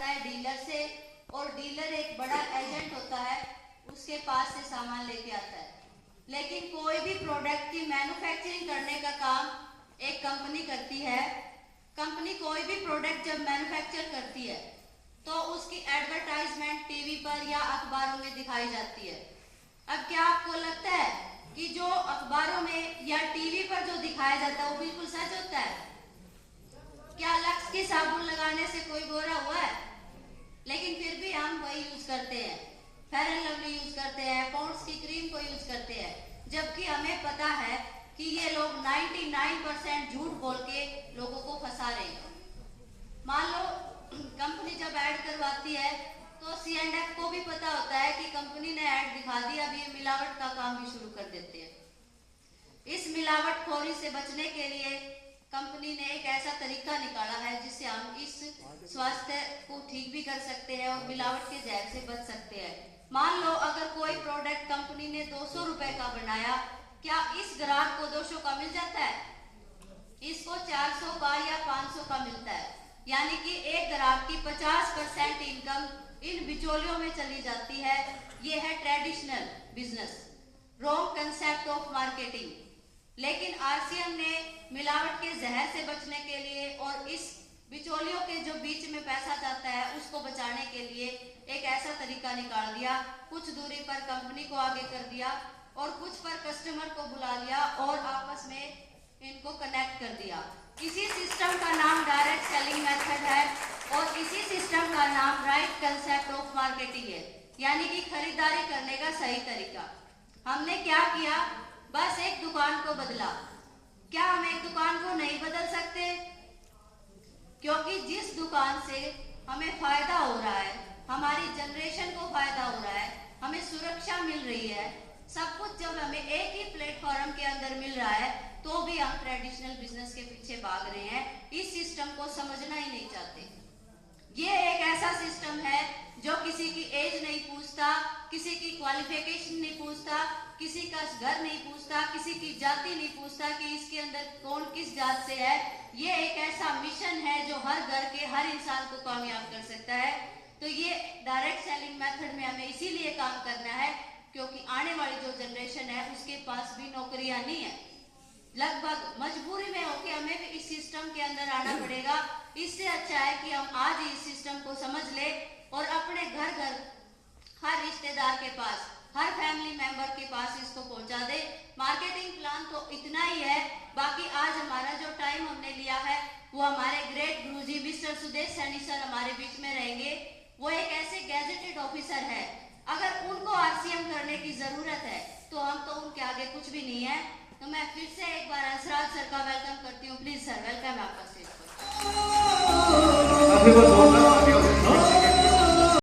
आता है डीलर से, और डीलर एक बड़ा एजेंट होता है, उसके पास से सामान लेके आता है। लेकिन कोई भी प्रोडक्ट की मैन्युफैक्चरिंग करने का काम एक कंपनी करती है। कंपनी कोई भी प्रोडक्ट जब मैन्युफैक्चर करती है तो उसकी एडवर्टाइजमेंट टीवी पर या अखबारों में दिखाई जाती है। अब क्या आपको लगता है कि जो अखबारों में या टीवी पर जो दिखाया जाता है वो बिल्कुल सच होता है? क्या लक्स की साबुन लगाने से कोई गोरा हुआ है? लेकिन फिर भी हम वही यूज करते हैं, फेयर एंड लवली यूज करते हैं, पॉन्ड्स की क्रीम को यूज करते हैं, जबकि हमें पता है कि ये लोग 99% झूठ बोल के लोगों को फंसा रहे हैं। मान लो कंपनी जब ऐड करवाती है तो C&F को भी पता होता है कि कंपनी ने ऐड दिखा दी, अब ये मिलावट का काम भी शुरू कर देते हैं। इस मिलावटखोरी से बचने के लिए कंपनी ने एक ऐसा तरीका निकाला है जिससे हम इस स्वास्थ्य को ठीक भी कर सकते हैं और मिलावट के जहर से बच सकते हैं। मान लो अगर कोई प्रोडक्ट कंपनी ने 200 रुपए का बनाया, क्या इस ग्राहक को 200 का मिल जाता है? इसको 400 का या 500 का मिलता है, यानी कि एक ग्राहक की 50% इनकम इन बिचौलियों में चली जाती है। ये है traditional business, wrong concept of marketing. लेकिन RCM ने मिलावट के जहर से बचने के लिए और इस बिचौलियों के जो बीच में पैसा जाता है उसको बचाने के लिए एक ऐसा तरीका निकाल दिया। कुछ दूरी पर कंपनी को आगे कर दिया और कुछ पर कस्टमर को बुला लिया और आपस में इनको कनेक्ट कर दिया। इसी सिस्टम का नाम डायरेक्ट सेलिंग मेथड है और इसी सिस्टम का नाम राइट कंसेप्ट ऑफ मार्केटिंग है, यानी कि खरीदारी करने का सही तरीका। हमने क्या किया? बस एक दुकान को बदला। क्या हम एक दुकान को नहीं बदल सकते? क्योंकि जिस दुकान से हमें फायदा हो रहा है, हमारी जनरेशन को फायदा हो रहा है, हमें सुरक्षा मिल रही है, सब कुछ जब हमें एक ही प्लेटफॉर्म के अंदर मिल रहा है तो भी हम ट्रेडिशनल बिजनेस के पीछे भाग रहे हैं, इस सिस्टम को समझना ही नहीं चाहते। ये एक ऐसा सिस्टम है जो किसी की एज नहीं पूछता, किसी की क्वालिफिकेशन नहीं पूछता, किसी का घर नहीं पूछता, किसी की जाति नहीं पूछता कि इसके अंदर कौन किस जात से है। ये एक ऐसा मिशन है जो हर घर के हर इंसान को कामयाब कर सकता है। तो ये डायरेक्ट सेलिंग मेथड में हमें इसीलिए काम करना है क्योंकि आने वाली जो जनरेशन है उसके पास भी नौकरियां नहीं है, लगभग मजबूरी में होके हमें भी इस सिस्टम के अंदर आना पड़ेगा। इससे अच्छा है कि हम आज ही इस सिस्टम को समझ ले और अपने घर घर हर रिश्तेदार के पास, हर फैमिली मेंबर के पास इसको पहुंचा दे। मार्केटिंग प्लान तो इतना ही है, बाकी आज हमारा जो टाइम हमने लिया है वो हमारे ग्रेट गुरुजी मिस्टर सुदेश सैनी सर हमारे बीच में रहेंगे। वो एक ऐसे गैजेटेड ऑफिसर है, अगर उनको RCM करने की जरूरत है तो हम तो उनके आगे कुछ भी नहीं है। तो मैं फिर से एक बार हंसराज सर का वेलकम करती हूँ। प्लीज सर, वेलकम आपका स्टेज पर।